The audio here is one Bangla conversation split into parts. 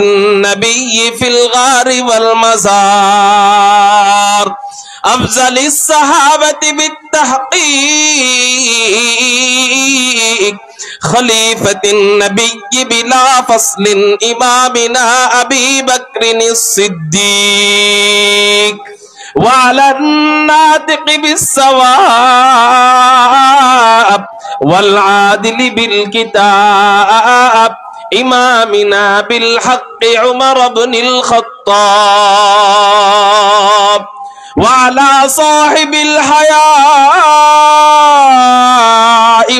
النبي في الغار والمزار أفضل الصحابة بالتحقيق خليفة النبي بلا فصل إمامنا أبي بكر الصديق وعلى الناطق بالصواب والعادل بالكتاب إمامنا بالحق عمر بن الخطاب وعلى صاحب الحياء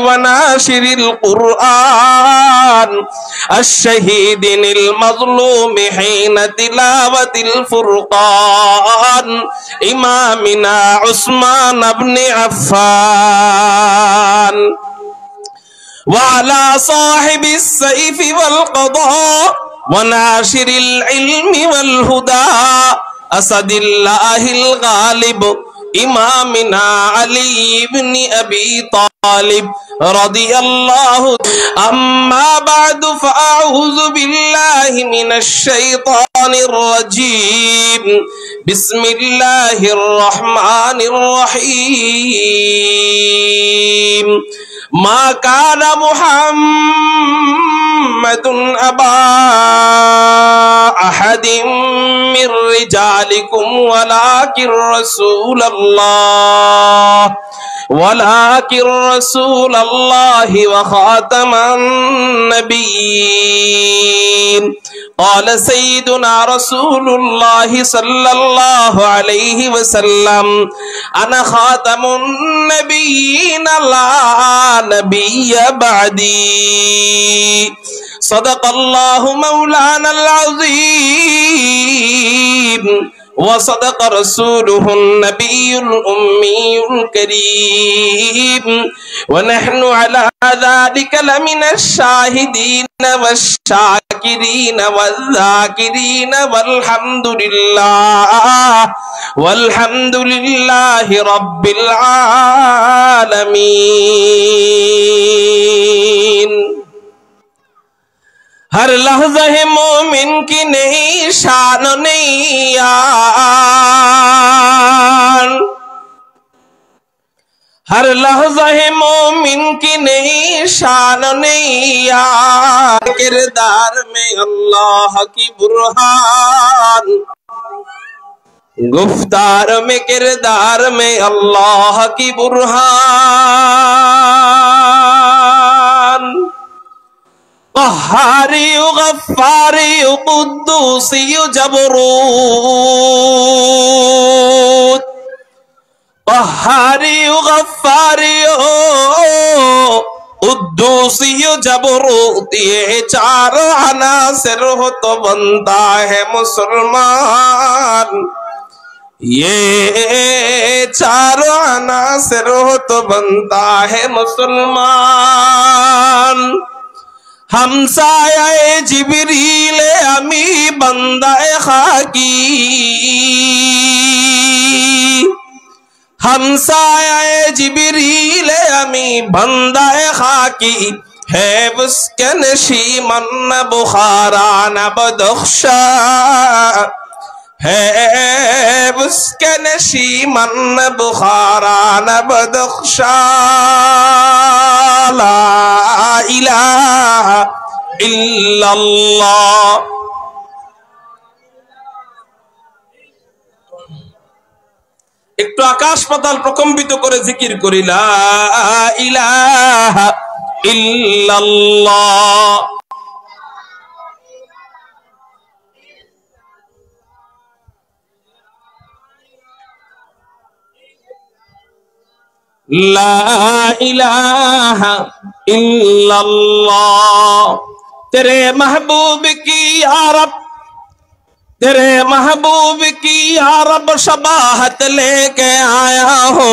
وناشر القرآن الشهيد المظلوم حين تلاوة الفرقان إمامنا عثمان بن عفان وعلى صاحب السيف والقضاء وناشر العلم والهدى أسد الله الغالب إمامنا علي بن أبي طالب رضي الله. أما بعد فأعوذ بالله من الشيطان الرجيم بسم الله الرحمن الرحيم ما كان محمد أبا أحد من رجالكم ولكن رسول الله وخاتم النبيين. قال سيدنا رسول الله صلى الله عليه وسلم أنا خاتم النبيين لا نبي بعدي. صدق الله مولانا العظيم وصدق رسوله النبي الأمي الكريم ونحن على ذلك لمن الشاهدين والشاكرين والذاكرين والحمد لله رب العالمين. हर लहज़ा है मोमिन की नई शान नैयान, हर लहज़ा है मोमिन की नई शान नैयान। किरदार में अल्लाह की बुरहान, गुफ्तार में किरदार में अल्लाह की बुरहान। क़हारी गफ़्फ़ारी क़ुद्दूसी जबरूत, क़हारी गफ़्फ़ारी क़ुद्दूसी जबरूत, ये चार अनासिर हो तो बनता है मुसलमान। ये चार अनासिर हो तो बनता है मुसलमान। हमसाये जिब्रील अमी बंदाए खाकी, हमसाये जिब्रील अमी बंदाए खाकी, है उसके नशीमन न बुखारा न बदख्शा, है उसके नशीमन न बुखारा न बदख्शा। ला इलाहा इल्लल्लाह। একটু আকাশ পাতাল প্রকম্পিত করে জিকির করি লা ইলাহা ইল্লাল্লাহ। ला इलाहा इल्लल्लाह। तेरे महबूब की यारब, तेरे महबूब की यारब शबाहत लेके आया हो,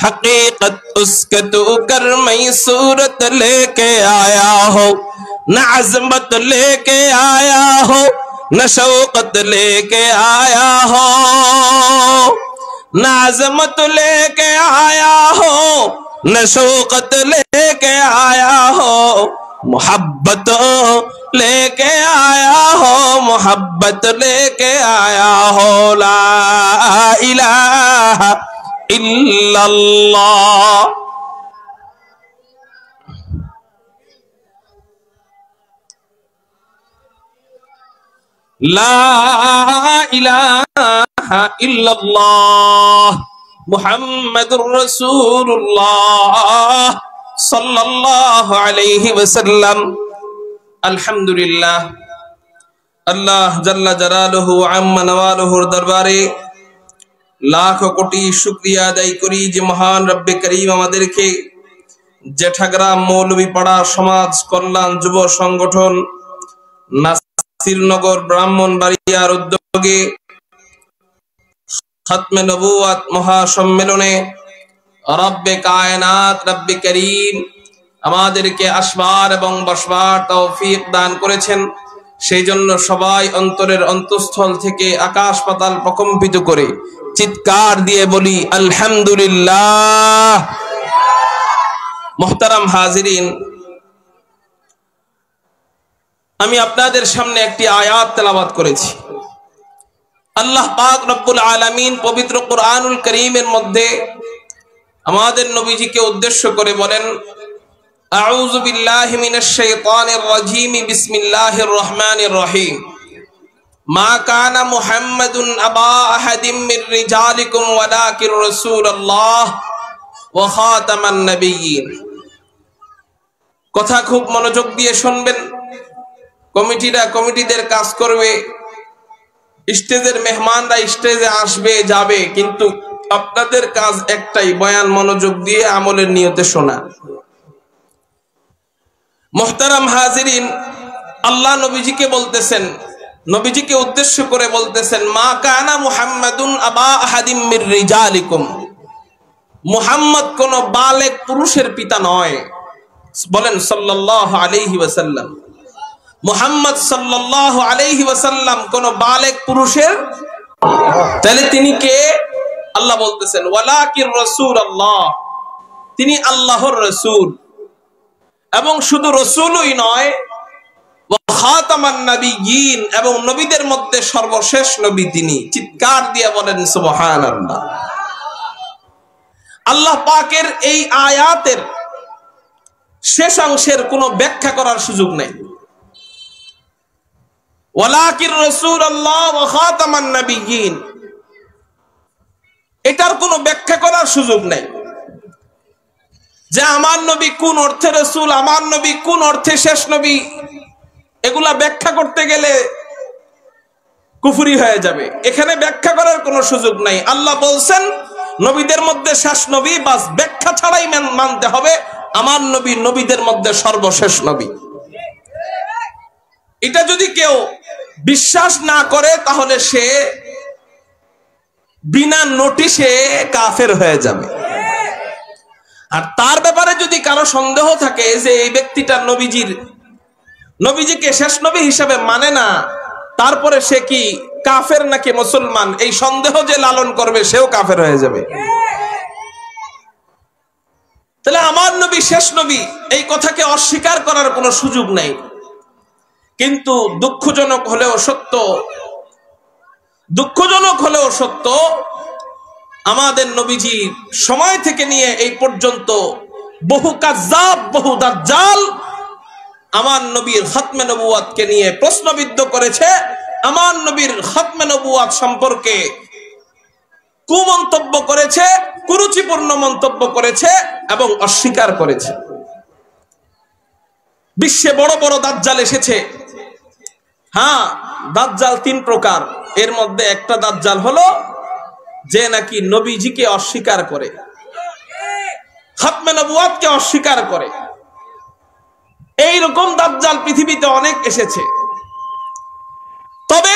हकीकत उसके तू करमई सूरत लेके आया हो। न अज़मत लेके आया हो, न शौकत लेके आया हो, न अज़मत लेके आया हो, न शौकत लेके आया हो, मोहब्बत लेके आया हो। मोहब्बत लेके आया हो ला इलाहा इल्लल्लाह। ला इलाहा इल्लल्लाह मुहम्मदुर रसूलुल्लाह सल्लल्लाहु अलैहि वसल्लम। अल्हम्दुलिल्लाह, अल्लाह जल्ला जलालुहु अम्मा नवालुहुर दरबारे लाख कोटी शुक्रिया আদায় করি যে মহান রব্বে করিম আমাদেরকে জেঠাগ্রাম মৌলভীপাড়া সমাজ কল্যাণ যুব সংগঠন নাসিরনগর ব্রাহ্মণবাড়িয়ার উদ্যোগে খতমে নবুয়ত মহাসম্মেলনে রব্বে কায়নাত রব্বে করিম আমাদেরকে আসবার এবং বসবার তৌফিক দান করেছেন। সেই জন্য সবাই অন্তরের অন্তঃস্থল থেকে আকাশ পাতাল প্রকম্পিত করে চিৎকার দিয়ে বলি আলহামদুলিল্লাহ। মুহতারাম হাজিরিন, আমি আপনাদের সামনে একটি আয়াত তেলাওয়াত করেছি। আল্লাহ পাক রব্বুল আলামিন পবিত্র কুরআনুল কারীমের মধ্যে আমাদের নবীজিকে উদ্দেশ্য করে বলেন, আউযু বিল্লাহি মিনাশ শাইতানির রাজীম, বিসমিল্লাহির রহমানির রহিম। মা কানা মুহাম্মাদুন আবা আহাদিম মির রিজালিকুম ওয়ালাকির রাসূলুল্লাহ ওয়া খাতামান নাবিয়্যিন। কথা খুব মনোযোগ দিয়ে শুনবেন। কমিটিদের কাজ করবে, স্টেজের মেহমানরা স্টেজে আসবে যাবে, কিন্তু আপনাদের কাজ একটাই, বয়ান মনোযোগ দিয়ে আমলের নিয়তে শোনা। মুহতারাম হাজিরিন, আল্লাহ নবীজিকে বলতেছেন, নবীজিকে উদ্দেশ্য করে বলতেছেন, মা কানা মুহাম্মাদুন আবা আহাদিম মির রিজালিকুম। মুহাম্মদ কোন বালেগ পুরুষের পিতা নয়। বলেন সাল্লাল্লাহু আলাইহি ওয়াসাল্লাম। মুহাম্মদ সাল্লাল্লাহু আলাইহি ওয়াসাল্লাম কোন বালেগ পুরুষের, তাহলে তিনি কে? আল্লাহ বলতেছেন ওয়ালাকির রাসূলুল্লাহ, তিনি আল্লাহর রাসূল। এবং শুধু রাসূলই নয়, ওয়া খাতামান নাবিয়্যিন, এবং নবীদের মধ্যে সর্বশেষ নবী তিনি। চিৎকার দিয়ে বলেন সুবহানাল্লাহ। আল্লাহ পাকের এই আয়াতের শেষ অংশের কোনো ব্যাখ্যা করার সুযোগ নেই। ওয়ালাকির রাসূলুল্লাহ ওয়া খাতামান নাবিয়্যিন, এটার কোনো ব্যাখ্যা করার সুযোগ নেই যে আমার নবী কোন অর্থে রাসূল, আমার নবী কোন অর্থে শেষ নবী। এগুলা ব্যাখ্যা করতে গেলে কুফরি হয়ে যাবে। এখানে ব্যাখ্যা করার কোনো সুযোগ নাই। আল্লাহ বলছেন নবীদের মধ্যে শেষ নবী, বাস ব্যাখ্যা ছাড়াই মানতে হবে আমার নবী নবীদের মধ্যে সর্বশেষ নবী। এটা যদি কেউ বিশ্বাস না করে তাহলে সে বিনা নোটিশে কাফের হয়ে যাবে। আর তার ব্যাপারে যদি কারো সন্দেহ থাকে যে এই ব্যক্তিটা নবীজিকে শেষ নবী হিসাবে মানে না, তারপরে সে কি কাফের নাকি মুসলমান, এই সন্দেহ যে লালন করবে সেও কাফের হয়ে যাবে। তাহলে আমার নবী শেষ নবী, এই কথাকে অস্বীকার করার কোনো সুযোগ নাই। কিন্তু দুঃখজনক হলেও সত্য, আমাদের নবীজি সময় থেকে নিয়ে এই পর্যন্ত বহু কাযযাব, বহু দাজ্জাল আমার নবীর খতমে নবুয়তকে নিয়ে প্রশ্নবিদ্ধ করেছে, আমার নবীর খতমে নবুয়ত সম্পর্কে কুমন্তব্য করেছে, কুরুচিপূর্ণ মন্তব্য করেছে এবং অস্বীকার করেছে। বিশ্বে বড় বড় দাজ্জাল এসেছে। হ্যাঁ, দাজ্জাল তিন প্রকার। এর মধ্যে একটা দাজ্জাল হলো যে নাকি নবীজিকে অস্বীকার করে, খতমে নবুয়তকে অস্বীকার করে। এইরকম দাজ্জাল পৃথিবীতে অনেক এসেছে। তবে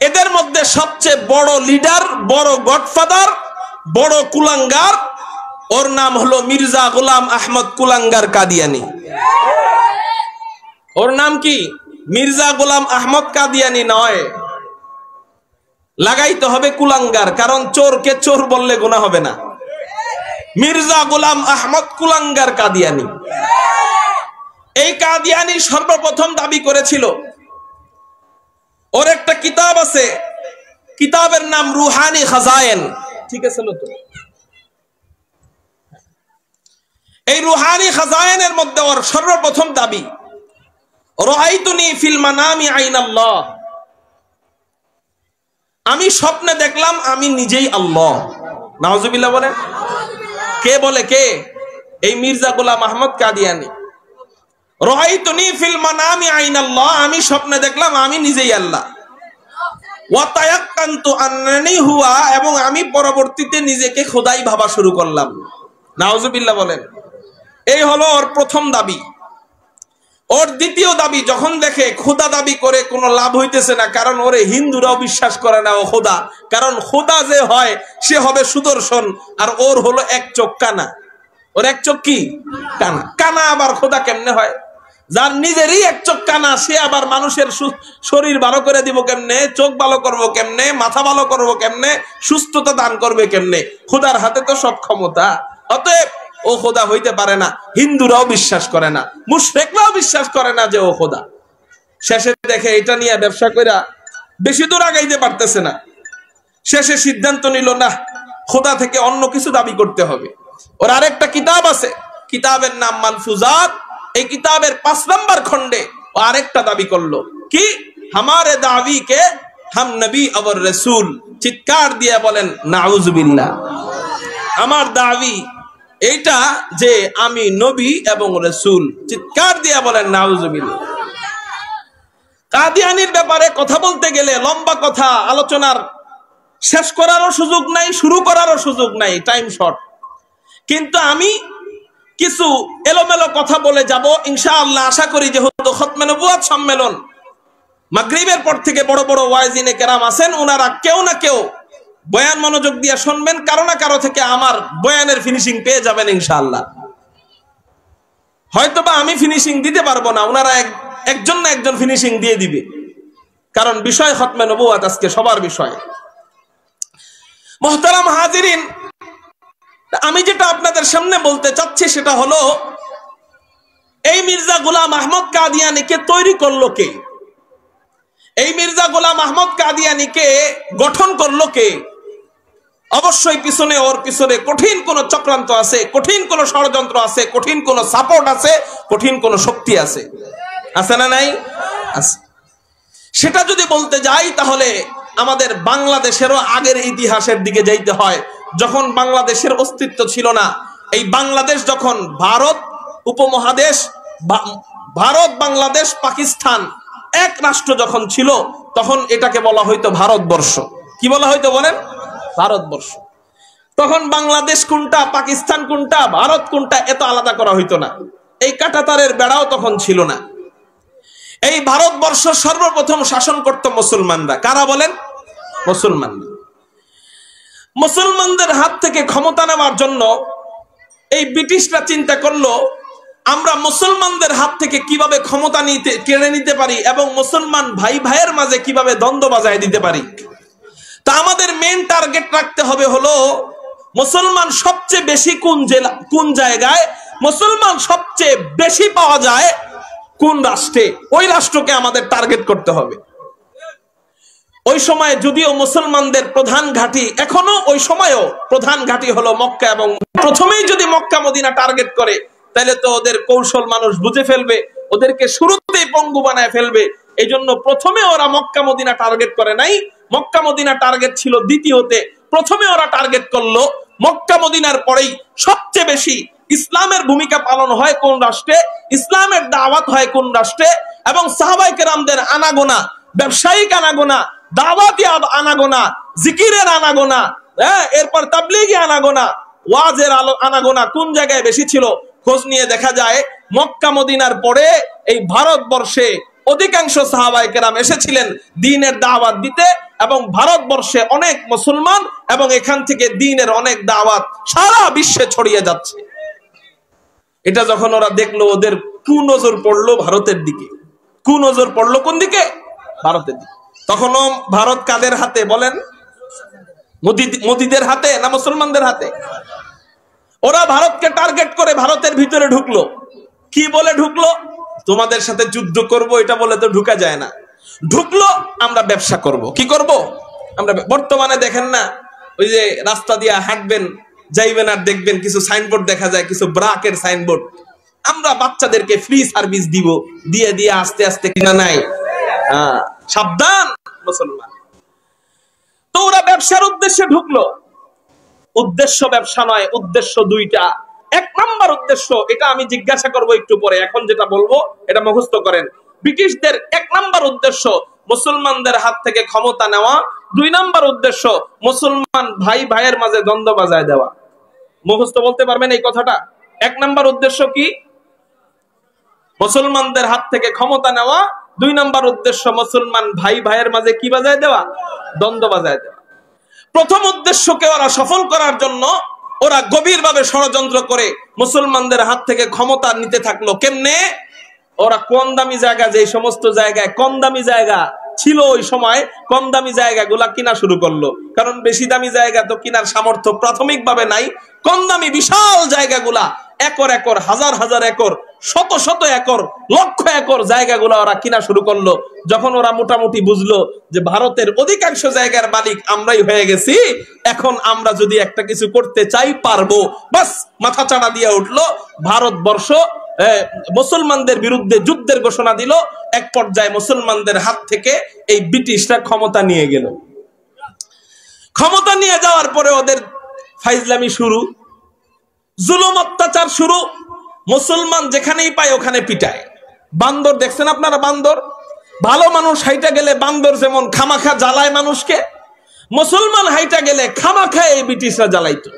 এদের মধ্যে সবচেয়ে বড় লিডার, বড় গডফাদার, বড় কুলাঙ্গার, ওর নাম হলো মির্জা গোলাম আহমদ কুলাঙ্গার কাদিয়ানি। ওর নাম কি? মির্জা গোলাম আহমদ কাদিয়ানি নয়, লাগাইতে হবে কুলাঙ্গার, কারণ চোরকে চোর বললে গুনাহ হবে না। মির্জা গোলাম আহমদ কুলাঙ্গার কাদিয়ানি। এই কাদিয়ানি সর্বপ্রথম দাবি করেছিল, ওরে একটা কিতাব আছে, কিতাবের নাম রুহানি খাজায়েন। ঠিক আছে তো? এই রুহানি খাজায়েনের মধ্যে ওর সর্বপ্রথম দাবি, রাআইতুনি ফিল মানামি আইনাল্লাহ, আমি স্বপ্নে দেখলাম আমি নিজেই আল্লাহ। নাউজুবিল্লাহ বলেন। কে বলে? কে? এই মির্জা গোলাম আহমদ কাদিয়ানী। রাআইতুনি ফিল মানামি আইনাল্লাহ, আমি স্বপ্নে দেখলাম আমি নিজেই আল্লাহ। ওয়া তায়াক্কানতু আন্নানি হুয়া, এবং আমি পরবর্তীতে নিজেকে খোদাই ভাবা শুরু করলাম। নাউজুবিল্লাহ বলেন। এই হলো ওর প্রথম দাবি। ওর দ্বিতীয় দাবি, যখন দেখে খোদা দাবি করে কোনো লাভ হইতেছে না, কারণ ওরে হিন্দুরাও বিশ্বাস করে না ও খোদা, কারণ খোদা যে হয় সে হবে সুদর্শন, আর ওর হলো এক চোখ কানা। ওর এক চোখ কি? কানা। কানা আবার খোদা কেমনে হয়? যার নিজেরই এক চোখ কানা, সে আবার মানুষের শরীর ভালো করে দিব কেমনে, চোখ ভালো করবো কেমনে, মাথা ভালো করবো কেমনে, সুস্থতা দান করবে কেমনে? খোদার হাতে তো সব ক্ষমতা। অতএব ও খোদা হইতে পারে না। হিন্দুরাও বিশ্বাস করে না, মুশরিকরাও বিশ্বাস করে না যে ও খোদা। শেষে দেখে এটা নিয়ে ব্যবসা কইরা বেশি দূর আগাইতে পারতেছে না। শেষে সিদ্ধান্ত নিল, না, খোদা থেকে অন্য কিছু দাবি করতে হবে। ওর আরেকটা কিতাব আছে, কিতাবের নাম মালফুজাত। এই কিতাবের 5 নম্বর খণ্ডে ও আরেকটা দাবি করলো, কি? হামারে দাবি কে হাম নবী और রসুল। চিৎকার দিয়ে বলেন নাউজুবিল্লাহ। আমার দাবি এইটা যে আমি নবী এবং রসুল। চিৎকার দিয়ে বলেন নাউজুবিল্লাহ। কাদিয়ানীর ব্যাপারে কথা বলতে গেলে লম্বা কথা, আলোচনার শেষ করারও সুযোগ নাই, শুরু করারও সুযোগ নাই, টাইম শর্ট। কিন্তু আমি কিছু এলোমেলো কথা বলে যাব ইনশাআল্লাহ। আশা করি যেহেতু খতমে নবুয়ত সম্মেলন, মাগরিবের পর থেকে বড় বড় ওয়াইজিনে কেরাম আছেন, ওনারা কেউ না কেউ বয়ান মনোযোগ দিয়ে শুনবেন, কারো না কারো থেকে আমার বয়ানের ফিনিশিং পেয়ে যাবেন ইনশাআল্লাহ। হয়তোবা আমি ফিনিশিং দিতে পারবো না, ওনারা একজন না একজন ফিনিশিং দিয়ে দিবে, কারণ বিষয় খতমে নবুয়ত আজকে সবার বিষয়। মুহতারাম হাজিরিন, আমি যেটা আপনাদের সামনে বলতে চাচ্ছি সেটা হলো, এই মির্জা গোলাম আহমদ কাদিয়ানীকে তৈরি করলো কে? এই মির্জা গোলাম আহমদ কাদিয়ানীকে গঠন করলো কে? অবশ্যই ওর পিছনে কঠিন কোন চক্রান্ত আছে, কঠিন কোন ষড়যন্ত্র আছে, কঠিন কোন সাপোর্ট আছে, কঠিন কোন শক্তি আছে। আছে না নাই? আছে। সেটা যদি বলতে যাই তাহলে আমাদের বাংলাদেশেরও আগের ইতিহাসের দিকে যাইতে হয়। যখন বাংলাদেশের অস্তিত্ব ছিল না, এই বাংলাদেশ যখন ভারত উপমহাদেশ, ভারত, বাংলাদেশ, পাকিস্তান এক রাষ্ট্র যখন ছিল, তখন এটাকে বলা হইতো ভারতবর্ষ। কি বলা হইতো বলেন? ভারতবর্ষ। তখন বাংলাদেশ কোনটা, পাকিস্তান কোনটা, ভারত কোনটা এত আলাদা করা হইতো না। এই কাঁটাতারের বেড়াও তখন ছিল না। এই ভারতবর্ষ সর্বপ্রথম শাসন করত মুসলমানরা। কারা বলেন? মুসলমানরা। মুসলমানদের হাত থেকে ক্ষমতা নেওয়ার জন্য এই ব্রিটিশরা চিন্তা করলো, আমরা মুসলমানদের হাত থেকে কিভাবে ক্ষমতা কেড়ে নিতে পারি এবং মুসলমান ভাই ভাইয়ের মাঝে কিভাবে দ্বন্দ্ব বাজায় দিতে পারি। তা আমাদের মেইন টার্গেট রাখতে হবে হলো, মুসলমান সবচেয়ে বেশি কোন জায়গায়, মুসলমান সবচেয়ে বেশি পাওয়া যায় কোন রাষ্ট্রে, ওই রাষ্ট্রকে আমাদের টার্গেট করতে হবে। ওই সময় যদিও মুসলমানদের প্রধান ঘাঁটি, এখনো ওই সময়ও প্রধান ঘাঁটি হলো মক্কা, এবং প্রথমেই যদি মক্কা মদিনা টার্গেট করে তাহলে তো ওদের কৌশল মানুষ বুঝে ফেলবে, ওদেরকে শুরুতেই পঙ্গু বানায় ফেলবে। এই জন্য প্রথমে ওরা মক্কা মদিনা টার্গেট করে নাই, মক্কা মদিনা টার্গেট ছিল দ্বিতীয়তে। প্রথমে ওরা টার্গেট করলো মক্কা মদিনার পরেই সবচেয়ে বেশি ইসলামের ভূমিকা পালন হয় কোন রাষ্ট্রে, ইসলামের দাওয়াত হয় কোন রাষ্ট্রে, এবং সাহাবায়ে কেরামদের আনাগোনা, ব্যবসায়িক আনাগোনা, দাওয়াতি আনাগোনা, জিকিরের আনাগোনা, এরপর তাবলীগী আনাগোনা, ওয়াজের আনাগোনা কোন জায়গায় বেশি ছিল। খোঁজ নিয়ে দেখা যায় মক্কা মদিনার পরে এই ভারতবর্ষে অধিকাংশ সাহাবায়ে কেরাম এসেছিলেন দ্বীনের দাওয়াত দিতে, এবং ভারতবর্ষে অনেক মুসলমান এবং এখান থেকে দ্বীনের অনেক দাওয়াত সারা বিশ্বে ছড়িয়ে যাচ্ছে। এটা যখন ওরা দেখলো, ওদের কুনজর পড়লো ভারতের দিকে। কুনজর পড়লো কোন দিকে? ভারতের দিকে। তখনও ভারত কাদের হাতে বলেন? মোদীদের হাতে না মুসলমানদের হাতে? ওরা ভারতকে টার্গেট করে ভারতের ভিতরে ঢুকলো। কি বলে ঢুকলো? তোমাদের সাথে যুদ্ধ করব এটা বলে তো ঢুকা যায় না। ঢুকলো, আমরা ব্যবসা করব। কি করব? আমরা বর্তমানে দেখেন না, ওই যে রাস্তা দিয়ে হাঁটবেন, যাইবেন আর দেখবেন কিছু সাইনবোর্ড দেখা যায়, কিছু ব্রাকের সাইনবোর্ড। আমরা বাচ্চাদেরকে ফ্রি সার্ভিস দিব, দিয়ে দিয়ে আস্তে আস্তে কিনা নাই। সাবধান মুসলমান। তো ওরা ব্যবসার উদ্দেশ্যে ঢুকলো। উদ্দেশ্য ব্যবসা নয়, উদ্দেশ্য দুইটা। এক নাম্বার উদ্দেশ্য, এটা আমি জিজ্ঞাসা করব একটু পরে, এখন যেটা বলবো এটা মুখস্থ করেন। ব্রিটিশদের এক নাম্বার উদ্দেশ্য মুসলমানদের হাত থেকে ক্ষমতা নেওয়া। দুই নাম্বার উদ্দেশ্য মুসলমান ভাই ভাইয়ের মাঝে দ্বন্দ্ব বাজায় দেওয়া। মুখস্থ বলতে পারবেন এই কথাটা? এক নাম্বার উদ্দেশ্য কি? মুসলমানদের হাত থেকে ক্ষমতা নেওয়া। দুই নাম্বার উদ্দেশ্য মুসলমান ভাই ভাইয়ের মাঝে কি বাজায় দেওয়া? দ্বন্দ্ব বাজায় দেওয়া। প্রথম উদ্দেশ্যকে ওরা সফল করার জন্য ওরা গভীরভাবে ষড়যন্ত্র করে মুসলমানদের হাত থেকে ক্ষমতা নিতে থাকলো। কেমনে? ওরা কম দামি জায়গা, যে সমস্ত জায়গায় কম দামি জায়গা ছিল ওই সময়, কম দামি জায়গাগুলা কিনা শুরু করলো। কারণ বেশি দামি জায়গা তো কিনার সামর্থ্য প্রাথমিকভাবে নাই। কম দামি বিশাল জায়গাগুলা, একর একর, হাজার হাজার একর, শত শত একর, লক্ষ একর জায়গাগুলা ওরা কিনা শুরু করলো। যখন ওরা মোটামুটি বুঝলো যে ভারতের অধিকাংশ জায়গার মালিক আমরাই হয়ে গেছি, এখন আমরা যদি একটা কিছু করতে চাই পারবো, বাস মাথা চাড়া দিয়ে উঠলো। ভারতবর্ষ মুসলমানদের বিরুদ্ধে যুদ্ধের ঘোষণা দিল। এক পর্যায়ে মুসলমানদের হাত থেকে এই ব্রিটিশরা ক্ষমতা নিয়ে গেল। ক্ষমতা নিয়ে যাওয়ার পরে ওদের ফাইজলামি শুরু, জুলুম অত্যাচার শুরু। মুসলমান যেখানেই পায় ওখানে পিটায়। বান্দর দেখছেন আপনারা? বান্দর, ভালো মানুষ হাইটা গেলে বান্দর যেমন খামাখা জ্বালায় মানুষকে, মুসলমান হাইটা গেলে খামাখা এই ব্রিটিশরা জ্বালাইতো।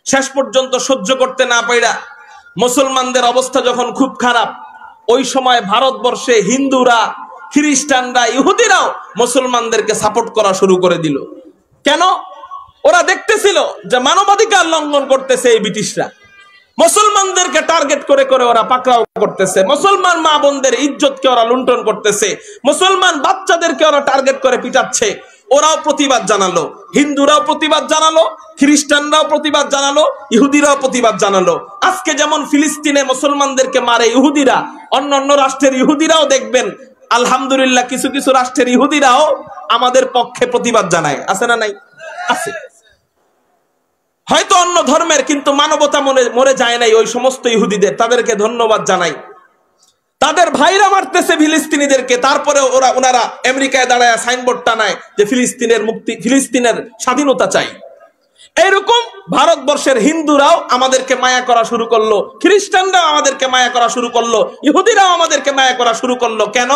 শেষ পর্যন্ত সহ্য করতে না পাইরা মুসলমানদের অবস্থা যখন খুব খারাপ, ওই সময় ভারতবর্ষে হিন্দুরা, খ্রিস্টানরা, ইহুদিরাও মুসলমানদেরকে সাপোর্ট করা শুরু করে দিল। কেন? ওরা দেখতেছিল যে মানবাধিকার লঙ্ঘন করতেছে এই ব্রিটিশরা, মুসলমানদেরকে টার্গেট করে করে ওরা পাকড়াও করতেছে, মুসলমান মা বোনদের ইজ্জতকে ওরা লুণ্ঠন করতেছে, মুসলমান বাচ্চাদেরকে ওরা টার্গেট করে পিটাচ্ছে। ওরাও প্রতিবাদ জানালো, হিন্দুরাও প্রতিবাদ জানালো, খ্রিস্টানরাও প্রতিবাদ জানালো, ইহুদিরাও প্রতিবাদ জানালো। আজকে যেমন ফিলিস্তিনে মুসলমানদেরকে মারে ইহুদিরা, অন্যান্য রাষ্ট্রের ইহুদিরাও দেখবেন আলহামদুলিল্লাহ কিছু কিছু রাষ্ট্রের ইহুদিরাও আমাদের পক্ষে প্রতিবাদ জানায়। আছে না নাই? আছে। হয়তো অন্য ধর্মের, কিন্তু মানবতা মরে যায় নাই ওই সমস্ত ইহুদিদের, তাদেরকে ধন্যবাদ জানাই। তাদের ভাইরা মারতেছে ফিলিস্তিনিদেরকে, তারপরে ওনারা আমেরিকায় দাঁড়ায় সাইনবোর্ড টানায় যে ফিলিস্তিনের মুক্তি, ফিলিস্তিনের স্বাধীনতা চাই। এইরকম ভারতবর্ষের হিন্দুরাও আমাদেরকে মায়া করা শুরু করলো, খ্রিস্টানরাও আমাদেরকে মায়া করা শুরু করলো, ইহুদিরাও আমাদেরকে মায়া করা শুরু করলো। কেন?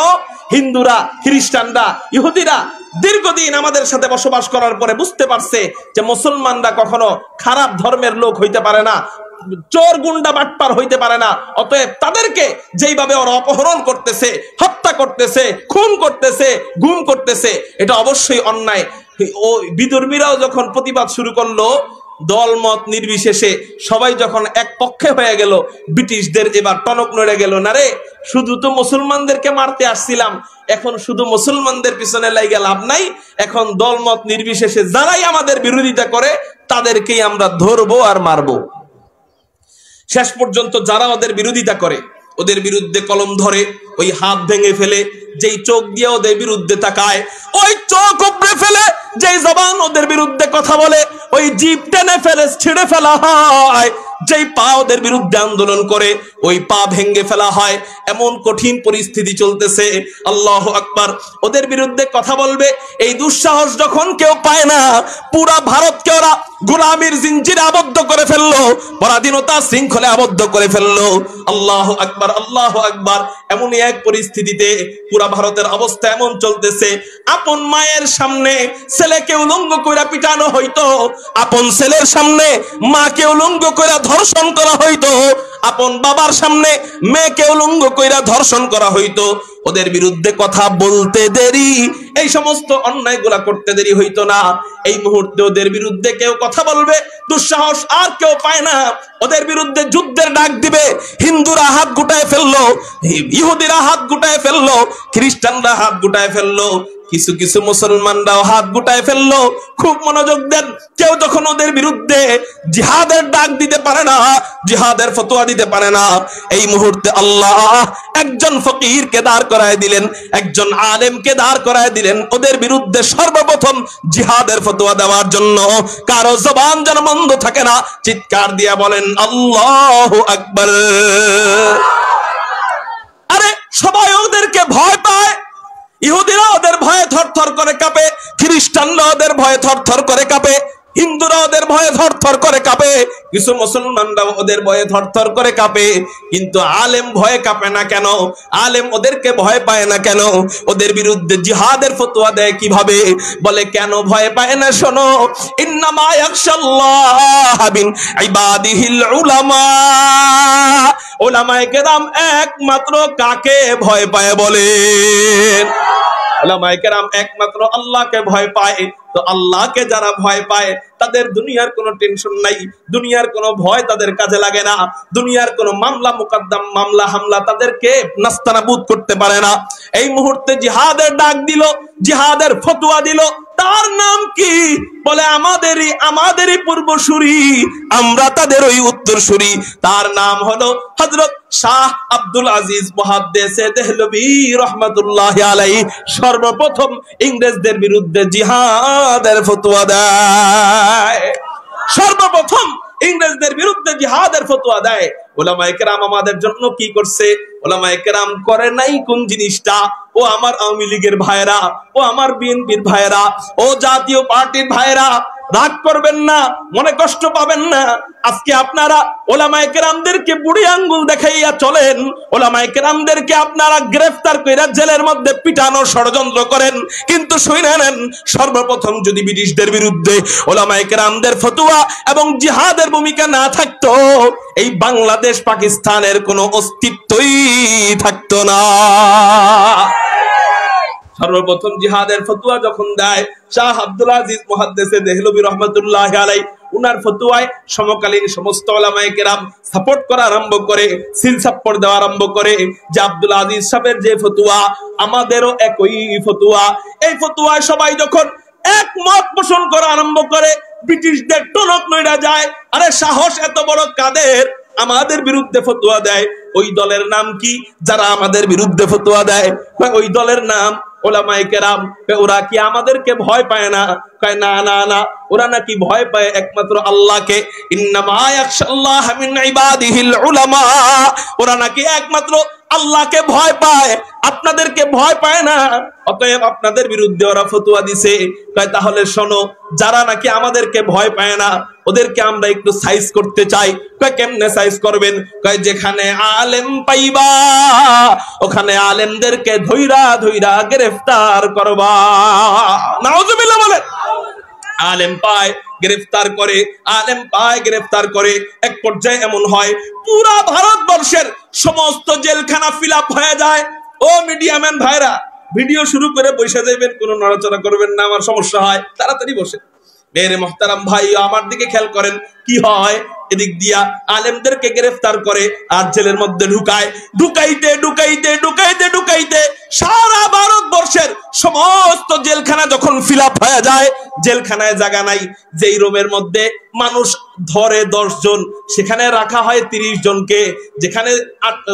হিন্দুরা, খ্রিস্টানরা, ইহুদিরা দীর্ঘদিন আমাদের সাথে বসবাস করার পরে বুঝতে পারছে যে মুসলমানরা কখনো খারাপ ধর্মের লোক হইতে পারে না, চোর গুন্ডা বাটপার হইতে পারে না। অতএব তাদেরকে যেইভাবে ওরা অপহরণ করতেছে, হত্যা করতেছে, খুন করতেছে, গুম করতেছে, এটা অবশ্যই অন্যায়। ও বিধর্মীরাও যখন প্রতিবাদ শুরু করলো, দলমত নির্বিশেষে সবাই যখন এক পক্ষে হয়ে গেল, ব্রিটিশদের এবার টনক নড়ে গেল। না রে, শুধু তো মুসলমানদেরকে মারতে আসছিলাম, এখন শুধু মুসলমানদের পিছনে লাইগা লাভ নাই, এখন দলমত নির্বিশেষে যারাই আমাদের বিরোধিতা করে তাদেরকেই আমরা ধরবো আর মারবো। শেষ পর্যন্ত যারা ওদের বিরোধিতা করে, ওদের বিরুদ্ধে কলম ধরে, ওই হাত ভেঙে ফেলে, যেই চোখ দিয়ে ওদের বিরুদ্ধে তাকায় ওই চোখ উপড়ে ফেলে, যেই জবান ওদের বিরুদ্ধে কথা বলে ওই জিভ টেনে ফেলে ছিঁড়ে ফেলা হয়, যেই পা ওদের বিরুদ্ধে আন্দোলন করে ওই পা ভেঙে ফেলা হয়। এমন কঠিন পরিস্থিতি চলতেছে। আল্লাহু আকবার। ওদের বিরুদ্ধে কথা বলবে এই দুঃসাহস যখন কেউ পায় না, পুরা ভারতকে ওরা গোলামির জিঞ্জিরে আবদ্ধ করে ফেললো, পরাধীনতা শৃঙ্খলে আবদ্ধ করে ফেললো। আল্লাহু আকবার, আল্লাহু আকবার। এমনই এক পরিস্থিতিতে পুরা ভারতের অবস্থা এমন চলতেছে, আপন মায়ের সামনে ছেলেকে উলঙ্গ কইরা পিটানো হইতো, আপন ছেলের সামনে মাকে উলঙ্গ কইরা ধর্ষণ করা হইতো, আপন বাবার সামনে মেয়েকে উলঙ্গ কইরা ধর্ষণ করা হইতো। ওদের বিরুদ্ধে কথা বলতে দেরি, এই সমস্ত অন্যায়গুলা করতে দেরি হইতো না। এই মুহূর্তে ওদের বিরুদ্ধে কেউ কথা বলবে, দুঃসাহস আর কেউ পায় না, ওদের বিরুদ্ধে যুদ্ধের ডাক দিবে। হিন্দুরা হাত গুটায় ফেললো, ইহুদিরা হাত গুটায় ফেললো, খ্রিস্টানরা হাত গুটায় ফেললো, কিছু কিছু মুসলমানরাও হাত গুটায় ফেললো। খুব মনোযোগ দেন, কেউ যখন ওদের বিরুদ্ধে জিহাদের ডাক দিতে পারে না, জিহাদের ফতোয়া দিতে পারে না, এই মুহূর্তে আল্লাহ একজন ফকিরকে দাঁড় করায় দিলেন, একজন আলেমকে দাঁড় করায় দিলেন ওদের বিরুদ্ধে সর্বপ্রথম জিহাদের ফতোয়া দেওয়ার জন্য। কারো জবান যেন বন্ধ থাকে না, চিৎকার দিয়া বলেন আল্লাহু আকবার। আরে সবাই ওদেরকে ভয় পায়, ইহুদিরা ওদের ভয়ে থরথর করে কাঁপে, খ্রিস্টানরা ওদের ভয়ে থরথর করে কাঁপে, হিন্দুরা ওদের ভয়ে থরথর করে কাঁপে, কিছু মুসলমানরা ওদের ভয়ে থরথর করে কাঁপে। কিন্তু আলেম ভয়ে কাঁপে না কেন? আলেম ওদেরকে ভয় পায় না কেন? ওদের বিরুদ্ধে জিহাদের ফতোয়া দেয় কিভাবে? বলে কেন ভয় পায় না? শোনো, ইন্নামা ইয়াখশাল্লাহ মিন ইবাদিহিল উলামা। উলামায়ে কেরাম একমাত্র কাকে ভয় পায় বলেন? উলামায়ে কেরাম একমাত্র আল্লাহকে ভয় পায়। তো আল্লাহকে যারা ভয় পায় তাদের দুনিয়ার কোনো টেনশন নাই, দুনিয়ার কোনো ভয় তাদের কাজে লাগে না, দুনিয়ার কোনো মামলা মুকদ্দম মামলা হামলা তাদেরকে নাস্তানাবুদ করতে পারে না। এই মুহূর্তে জিহাদের ডাক দিল, জিহাদের ফতোয়া দিল, তার নাম কি? বলে আমাদেরই পূর্বসূরি, আমরা তাদের ওই উত্তরসূরি। তার নাম হলো হযরত শাহ আব্দুল আজিজ মুহাদ্দিসে দেহলভী রাহমাতুল্লাহি আলাইহি। সর্বপ্রথম ইংরেজদের বিরুদ্ধে জিহাদের ফতোয়া দেয়, সর্বপ্রথম ইংরেজদের বিরুদ্ধে জিহাদের ফতোয়া দেয়। উলামায়ে কেরাম আমাদের জন্য কি করছে? উলামায়ে কেরাম করে নাই কোন জিনিসটা? ও আমার আওয়ামী লীগের ভাইরা, ও আমার বিএনপির ভাইরা, ও জাতীয় পার্টির ভাইরা, রাগ করবেন না, মনে কষ্ট পাবেন না। আজকে আপনারা উলামায়ে কেরামদেরকে বুড়ি আঙ্গুল দেখাইয়া চলেন, উলামায়ে কেরামদেরকে আপনারা গ্রেফতার কইরা জেলের মধ্যে পিটানোর ষড়যন্ত্র করেন। কিন্তু শুনে নেন, সর্বপ্রথম যদি ব্রিটিশদের বিরুদ্ধে উলামায়ে কেরামদের ফতোয়া এবং জিহাদের ভূমিকা না থাকতো, এই বাংলাদেশ পাকিস্তানের কোনো অস্তিত্বই থাকতো না। সর্বপ্রথম জিহাদের ফতোয়া যখন দেয় শাহ আব্দুল আজিজ মুহাদ্দিসে দেহলভী রাহমাতুল্লাহি আলাইহি, উনার ফতোয়ায় সমকালীন সমস্ত উলামায়ে কেরাম সাপোর্ট করা আরম্ভ করে, সিল সাপোর্ট দেওয়া আরম্ভ করে যে আব্দুল আজিজ সাহেবের যে ফতোয়া আমাদেরও একই ফতোয়া। এই ফতোয়ায় সবাই যখন একমত পোষণ করা আরম্ভ করে, ব্রিটিশদের টনক নইরা যায়। আরে সাহস এত বড় কাদের? আমাদের বিরুদ্ধে ফতোয়া দেয়। ওই দলের নাম কি যারা আমাদের বিরুদ্ধে ফতোয়া দেয়? ওই দলের নাম উলামায়ে কেরাম। ওরা কি আমাদেরকে ভয় পায় না? কয় না না না, ওরা নাকি ভয় পায় একমাত্র আল্লাহকে। ইন্নামা ইয়াখশাল্লাহ মিন ইবাদিহিল উলামা। ওরা নাকি একমাত্র আল্লাহকে ভয় পায়, আপনাদেরকে ভয় পায় না। অতএব আপনাদের বিরুদ্ধে ওরা ফতোয়া দিছে। কয় তাহলে শোনো, যারা নাকি আমাদেরকে ভয় পায় না ওদেরকে আমরা একটু সাইজ করতে চাই। কয় কেমনে সাইজ করবেন? কয় যেখানে আলেম পাইবা ওখানে আলেমদেরকে ধইরা ধইরা গ্রেফতার করবা। নাউজুবিল্লাহ বলেন। আলেম পায় গ্রেফতার করে, আলেম পায় গ্রেফতার করে। এক পর্যায়ে এমন হয় পুরা ভারতবর্ষের সমস্ত জেলখানা ফিল আপ হয়ে যায়। ও মিডিয়া ম্যান ভাইরা, ভিডিও শুরু করে বসে যাবেন, কোনো নড়াচড়া করবেন না, আমার সমস্যা হয়, তাড়াতাড়ি বসে। মেরে মোহতারাম ভাই আমার দিকে খেয়াল করেন, কি হয়? এদিক দিয়া আলেমদেরকে গ্রেফতার করে আর জেলের মধ্যে ঢুকাইতে সারা ভারতবর্ষের সমস্ত জেলখানা যখন ফিল আপ হয়ে যায়, জেলখানায় জায়গা নাই। যেই রুমের মধ্যে মানুষ ধরে 10 জন, সেখানে রাখা হয় 30 জনকে। যেখানে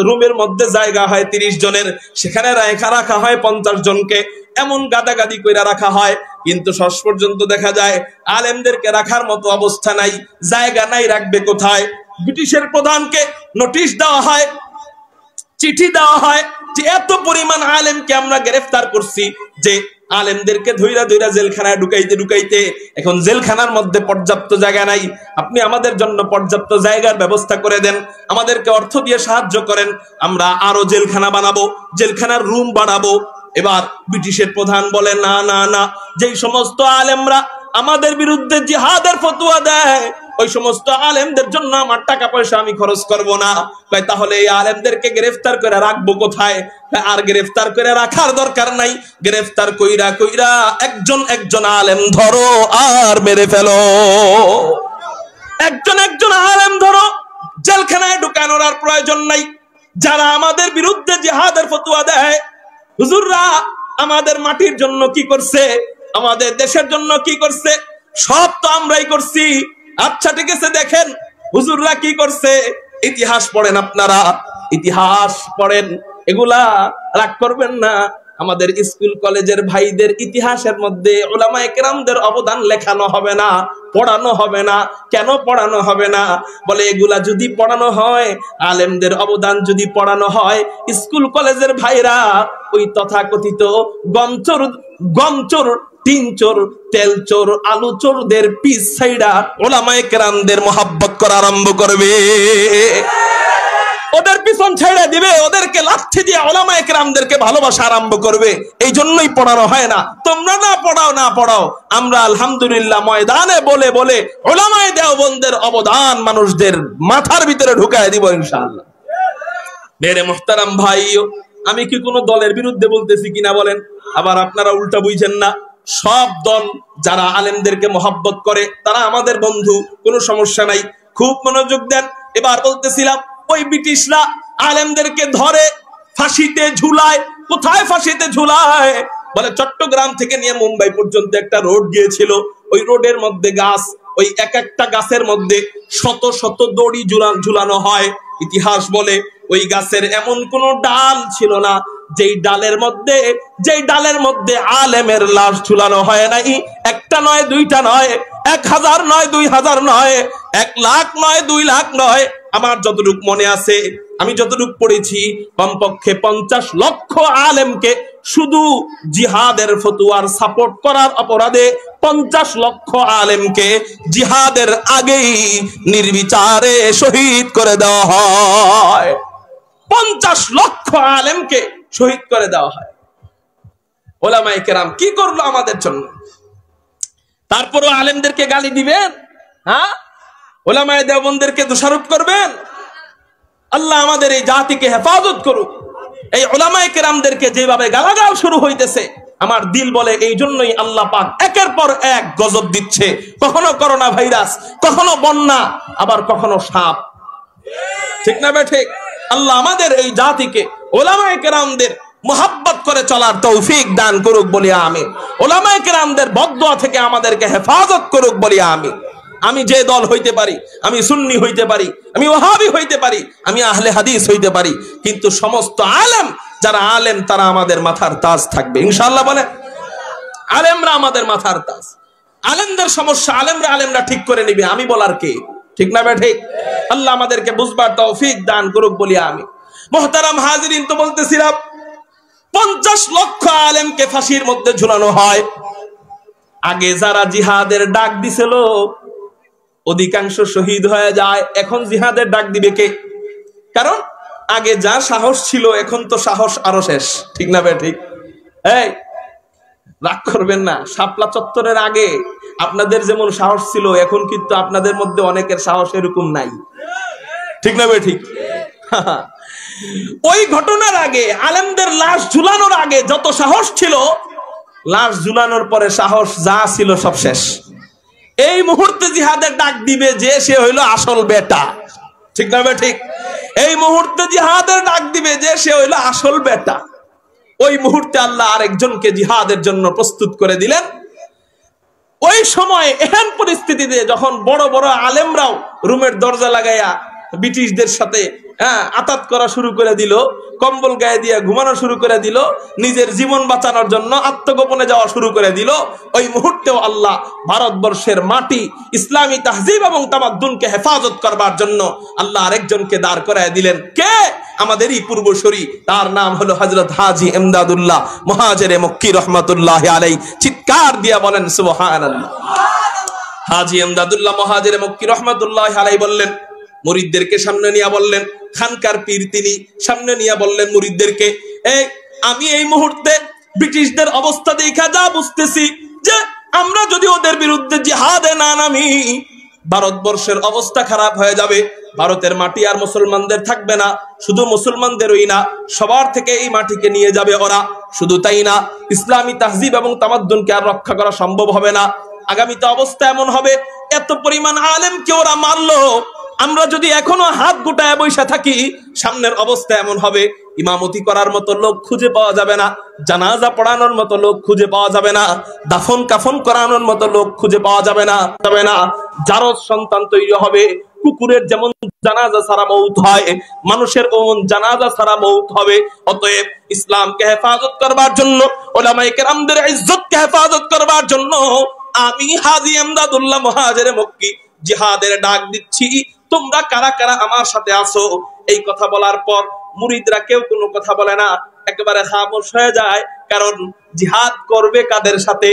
রুমের মধ্যে জায়গা হয় 30 জনের, সেখানে রাখা হয় 50 জনকে। এমন গাদাগাদি কইরা রাখা হয়। কিন্তু শেষ পর্যন্ত দেখা যায় আলেমদেরকে রাখার মতো অবস্থা নাই, জায়গা নাই, রাখবে কোথায়? ব্রিটিশের প্রধানকে নোটিশ দেওয়া হয়, চিঠি দেওয়া হয় যে এত পরিমাণ আলেমকে আমরা গ্রেফতার করছি যে আলেমদেরকে ধইরা ধইরা জেলখানায় ঢুকাইতে এখন জেলখানার মধ্যে পর্যাপ্ত জায়গা নাই। আপনি আমাদের জন্য পর্যাপ্ত জায়গার ব্যবস্থা করে দেন, আমাদেরকে অর্থ দিয়ে সাহায্য করেন, আমরা আরো জেলখানা বানাবো, জেলখানার রুম বাড়াবো। এবার ব্রিটিশের প্রধান বলে না না না, যেই সমস্ত আলেমরা আমাদের বিরুদ্ধে জিহাদের ফতোয়া দেয় ওই সমস্ত আলেমদের জন্য আমার টাকা পয়সা আমি খরচ করব না। কয় তাহলে এই আলেমদেরকে গ্রেফতার করে রাখবো কোথায়? আর গ্রেফতার করে রাখার দরকার নাই, গ্রেফতার কইরা একজন আলেম ধরো আর মেরে ফেলো। একজন আলেম ধরো, জেলখানায় ঢুকানোর আর প্রয়োজন নাই। যারা আমাদের বিরুদ্ধে জিহাদের ফতোয়া দেয়, হুজুররা আমাদের মাটির জন্য কি করছে, আমাদের দেশের জন্য কি করছে, সব তো আমরাই করছি। আচ্ছা ঠিক আছে, দেখেন হুজুররা কি করছে। ইতিহাস পড়েন, আপনারা ইতিহাস পড়েন, এগুলা রাগ করবেন না। আমাদের স্কুল কলেজের ভাইদের ইতিহাসের মধ্যে উলামায়ে কেরামদের অবদান লেখানো হবে না, পড়ানো হবে না। কেন পড়ানো হবে না? বলে এগুলা যদি পড়ানো হয়, আলেমদের অবদান যদি পড়ানো হয়, স্কুল কলেজের ভাইরা ওই তথাকথিত গমচোর, তিন চোর, তেল চোর, আলু চোরদের পিছ সাইডা উলামায়ে কেরামদের মোহাব্বত করা আরম্ভ করবে, ওদের পিছন ছেড়ে দিবে, ওদেরকে লাথি দিয়ে উলামায়ে কেরামদেরকে ভালোবাসা আরম্ভ করবে। এই জন্যই পড়ানো হয় না। তোমরা না পড়াও, আমরা আলহামদুলিল্লাহ ময়দানে বলে বলে উলামায়ে দেওবন্দের অবদান মানুষদের মাথার ভিতরে ঢুকায় দিব ইনশাআল্লাহ। মেরে মুহতারাম ভাইও, আমি কি কোনো দলের বিরুদ্ধে বলতেছি কিনা বলেন? আবার আপনারা উল্টা বুঝেন না। সব দল যারা আলেমদেরকে মহব্বত করে তারা আমাদের বন্ধু, কোনো সমস্যা নাই। খুব মনোযোগ দেন। এবার বলতেছিলাম, ওই ব্রিটিশরা আলেমদেরকে ধরে ফাঁসিতে ঝুলায়। কোথায় ফাঁসিতে ঝুলায়? বলে চট্টগ্রাম থেকে নিয়ে মুম্বাই পর্যন্ত একটা রোড গিয়েছিল। ওই রোডের মধ্যে গাছ, ওই এক একটা গাছের মধ্যে শত শত দড়ি ঝুলানো হয়। ইতিহাস বলে ওই গাছের এমন কোন ডাল ছিল না যেই ডালের মধ্যে আলেমের লাশ ঝুলানো হয় নাই। একটা নয়, দুইটা নয়, 1000 নয়, 2000 নয়, 1 লাখ নয়, 2 লাখ নয়। আমার যতটুক মনে আছে, আমি যতটুক পড়েছি, কমপক্ষে 50 লক্ষ আলেমকে শুধু জিহাদের ফতোয়ার সাপোর্ট করার অপরাধে 50 লক্ষ আলেমকে জিহাদের আগেই নির্বিচারে শহীদ করে দেওয়া হয়। 50 লক্ষ আলেমকে শহীদ করে দেওয়া হয়। উলামায়ে কেরাম কি করলো আমাদের জন্য? তারপরও আলেমদেরকে গালি দিবেন? হ্যাঁ, উলামায়ে দেওবন্দেরকে দোষারোপ করবেন? আল্লাহ আমাদের এই জাতিকে হেফাজত করুক। এই উলামায়ে কেরামদেরকে যেভাবে গালাগাল শুরু হইতেছে, আমার দিল বলে এই জন্যই আল্লাহ পাক একের পর এক গজব দিচ্ছে। কখনো করোনা ভাইরাস, কখনো বন্যা, আবার কখনো সাপ। ঠিক না বে ঠিক? আল্লাহ আমাদের এই জাতিকে উলামায়ে কেরামদের মোহাব্বত করে চলার তৌফিক দান করুক বলি আমিন। উলামায়ে কেরামদের বদদুয়া থেকে আমাদেরকে হেফাজত করুক বলি আমিন। আমি যে দল হইতে পারি, আমি সুন্নি হইতে পারি, আমি ওয়াহাবি হইতে পারি, আমি আহলে হাদিস হইতে পারি, কিন্তু সমস্ত আলেম যারা আলেম তারা আমাদের মাথার তাজ থাকবে ইনশাআল্লাহ। বলে আলেমরা আমাদের মাথার তাজ। আলেমদের সমস্যা আলেমরা ঠিক করে নিবে, আমি বলার কে? ঠিক না বে ঠিক? আল্লাহ আমাদেরকে বুঝবার তৌফিক দান করুক বলি আমি। মুহতারাম হাজিরিন, তো বলতেছিলাম 50 লক্ষ আলেমকে ফাঁসির মধ্যে ঝুলানো হয়। আগে যারা জিহাদের ডাক দিছিল অধিকাংশ শহীদ হয়ে যায়। এখন জিহাদের ডাক দিবে কে? কারণ আগে যা সাহস ছিল এখন তো সাহস আরো শেষ। ঠিক না বে ঠিক? এই রাগ করবেন না, শাপলা চত্বরের আগে আপনাদের যেমন সাহস ছিল, এখন কিন্তু আপনাদের মধ্যে অনেকের সাহস এরকম নাই। ঠিক না বে ঠিক? ওই ঘটনার আগে, আলেমদের লাশ ঝুলানোর আগে যত সাহস ছিল, লাশ ঝুলানোর পরে সাহস যা ছিল সব শেষ। এই মুহূর্তে জিহাদের ডাক দিবে যে সে হইল আসল বেটা। ঠিক না বে ঠিক? এই মুহূর্তে জিহাদের ডাক দিবে যে সে হইল আসল বেটা। ওই মুহূর্তে আল্লাহ আরেকজনকে জিহাদের জন্য প্রস্তুত করে দিলেন। ওই সময় এহেন পরিস্থিতিতে যখন বড় বড় আলেমরাও রুমের দরজা লাগাইয়া ব্রিটিশদের সাথে আতাত করা শুরু করে দিল, কম্বল গায়ে দিয়ে ঘুমানো শুরু করে দিল, নিজের জীবন বাঁচানোর জন্য আত্মগোপনে যাওয়া শুরু করে দিল, ওই মুহূর্তেও আল্লাহ ভারতবর্ষের মাটি, ইসলামী তাহজিব এবং তামাদ্দুনকে হেফাজত করবার জন্য আল্লাহ আরেকজনকে দাঁড় করায় দিলেন। কে? আমাদেরই পূর্বসূরি, তার নাম হলো হযরত হাজী ইমদাদুল্লাহ মুহাজিরে মক্কি রাহমাতুল্লাহি আলাইহি। চিৎকার দিয়া বলেন সুবহানাল্লাহ। হাজী ইমদাদুল্লাহ মুহাজিরে মক্কি রাহমাতুল্লাহি আলাইহি বললেন, মুরিদদেরকে সামনে নিয়ে বললেন, খানকার পীর তিনি সামনে নিয়ে বললেন মুরিদদেরকে, আমি এই মুহূর্তে ব্রিটিশদের অবস্থা দেখা যা বুঝতেছি যে আমরা যদি ওদের বিরুদ্ধে জিহাদে না নামি, ভারতবর্ষের অবস্থা খারাপ হয়ে যাবে। ভারতের মাটি আর মুসলমানদের থাকবে না। শুধু মুসলমানদেরই না, সবার থেকে এই মাটিকে নিয়ে যাবে ওরা। শুধু তাই না, ইসলামী তাহজিব এবং তামাদ্দুনকে আর রক্ষা করা সম্ভব হবে না। আগামীতে অবস্থা এমন হবে, এত পরিমাণ আলেমকে ওরা মারলো, আমরা যদি এখনো হাত গুটায় বসে থাকি, সামনের অবস্থা এমন হবে ইমামতি করার মতো লোক খুঁজে পাওয়া যাবে না, জানাজা পড়ানোর মতো লোক খুঁজে পাওয়া যাবে না, দাফন কাফন করানোর মতো লোক খুঁজে পাওয়া যাবে না। জারজ সন্তান তৈরি হবে। কুকুরের যেমন জানাজা ছাড়া মউত হয়, মানুষের ওমন জানাজা ছাড়া মউত হবে। অতএব ইসলামকে হেফাজত করবার জন্য, উলামায়ে কেরামদের ইজ্জতকে হেফাজত করবার জন্য আমি হাজী এমদাদুল্লাহ মুহাজিরে মক্কি জিহাদের ডাক দিচ্ছি। তোমরা কারা কারা আমার সাথে আছো? এই কথা বলার পর মুরিদরা কেউ কোনো কথা বলে না, একেবারে খামোশ হয়ে যায়। কারণ জিহাদ করবে কাদের সাথে?